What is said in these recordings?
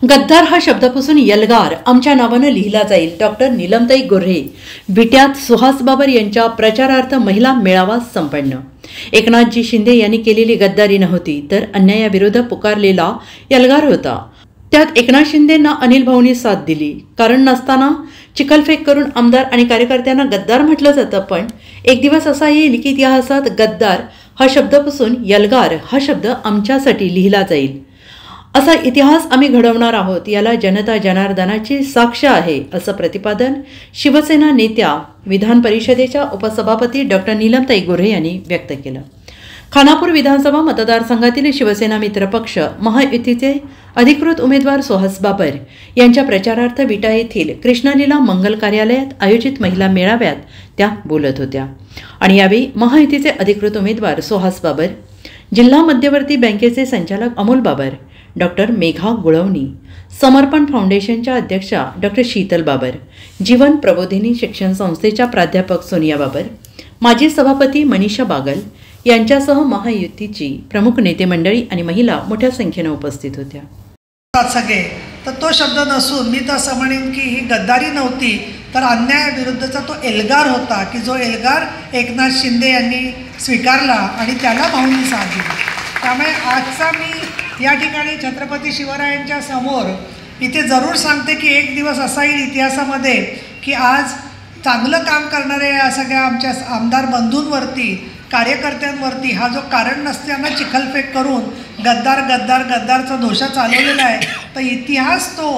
गद्दार हा शब्दापासून यलगार आमच्या नावाने लिहिला जाईल. डॉक्टर नीलमताई गोऱ्हे. विट्यात सुहास बाबर यांच्या प्रचारार्थ महिला मेळावा संपन्न. एकनाथजी शिंदे यांनी केलेली गद्दारी नव्हती तर अन्यायाविरुद्ध पुकारलेला यलगार होता. त्यात एकनाथ शिंदेंना अनिल भाऊंनी साथ दिली. कारण नसताना चिखलफेक करून आमदार आणि कार्यकर्त्यांना गद्दार म्हटलं जातं. पण एक दिवस असा येईल की इतिहासात गद्दार हा शब्दापासून यलगार हा शब्द आमच्यासाठी लिहिला जाईल. असा इतिहास आम्ही घडवणार आहोत. याला जनता जनार्दनाची साक्ष आहे, असं प्रतिपादन शिवसेना नेत्या विधान परिषदेच्या उपसभापती डॉक्टर नीलमताई गोऱ्हे यांनी व्यक्त केलं. खानापूर विधानसभा मतदारसंघातील शिवसेना मित्रपक्ष महायुतीचे अधिकृत उमेदवार सुहास बाबर यांच्या प्रचारार्थ विटा येथील कृष्णलीला मंगल कार्यालयात आयोजित महिला मेळाव्यात त्या बोलत होत्या. आणि यावेळी महायुतीचे अधिकृत उमेदवार सुहास बाबर, जिल्हा मध्यवर्ती बँकेचे संचालक अमोल बाबर, डॉक्टर मेघा गुळवणी, समर्पण फाउंडेशनच्या अध्यक्षा डॉक्टर शीतल बाबर, जीवन प्रबोधिनी शिक्षण संस्थेच्या प्राध्यापक सोनिया बाबर, माजी सभापती मनीषा बागल यांच्यासह महायुतीची प्रमुख नेते मंडळी आणि महिला मोठ्या संख्येने उपस्थित होत्या. सगळे तर तो शब्द नसून मी तर असं म्हणेन की ही गद्दारी नव्हती तर अन्यायाविरुद्धचा तो एल्गार होता की जो एल्गार एकनाथ शिंदे यांनी स्वीकारला आणि त्याला भाऊंनी साथ दिली. त्यामुळे आजचा मी या ठिकाणी छत्रपती शिवरायांच्या समोर इथे जरूर सांगते की एक दिवस असा येईल इतिहासामध्ये की आज चांगलं काम करणाऱ्या या सगळ्या आमच्या आमदार बंधूंवरती, कार्यकर्त्यांवरती हा जो कारण नसताना चिखलफेक करून गद्दार गद्दार गद्दारचा दोषा चालवलेला आहे, तर इतिहास तो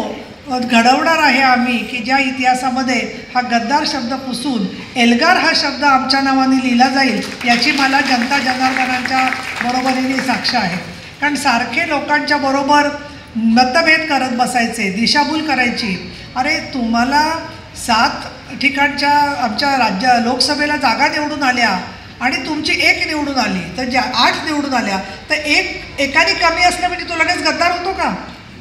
घडवणार आहे आम्ही की ज्या इतिहासामध्ये हा गद्दार शब्द पुसून एल्गार हा शब्द आमच्या नावाने लिहिला जाईल. याची मला जनता जनार्दनांच्या बरोबरीने साक्ष आहे. कारण सारखे लोकांच्या बरोबर मतभेद करत बसायचे, दिशाभूल करायची. अरे तुम्हाला 7 ठिकाणच्या आमच्या लोकसभेला जागा निवडून आल्या आणि तुमची 1 निवडून आली, तर ज्या 8 निवडून आल्या तर एकाने कमी असलं म्हणजे तो लगेच गद्दार होतो का?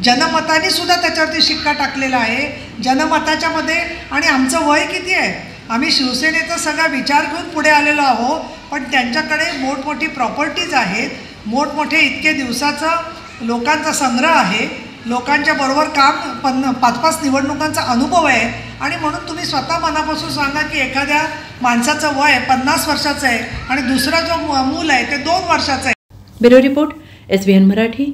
जनमताने सुद्धा त्याच्यावरती शिक्का टाकलेला आहे. जनमताच्या मध्ये आणि आमचं वय किती आहे? आम्ही शिवसेनेचा सगळा विचार घेऊन पुढे आलेलो आहोत. पण त्यांच्याकडे मोठमोठी प्रॉपर्टीज आहेत, मोठमोठे इतके दिवसाचा लोकांचा संग्रह आहे, लोकांच्या बरोबर काम 5-5 निवडणुकांचा अनुभव आहे. आणि म्हणून तुम्ही स्वतः मनापासून सांगा की एखाद्या माणसाचं वय 50 वर्षाचं आहे आणि दुसरा जो मूल आहे ते 2 वर्षाचं आहे. Bureau report, SBN Marathi.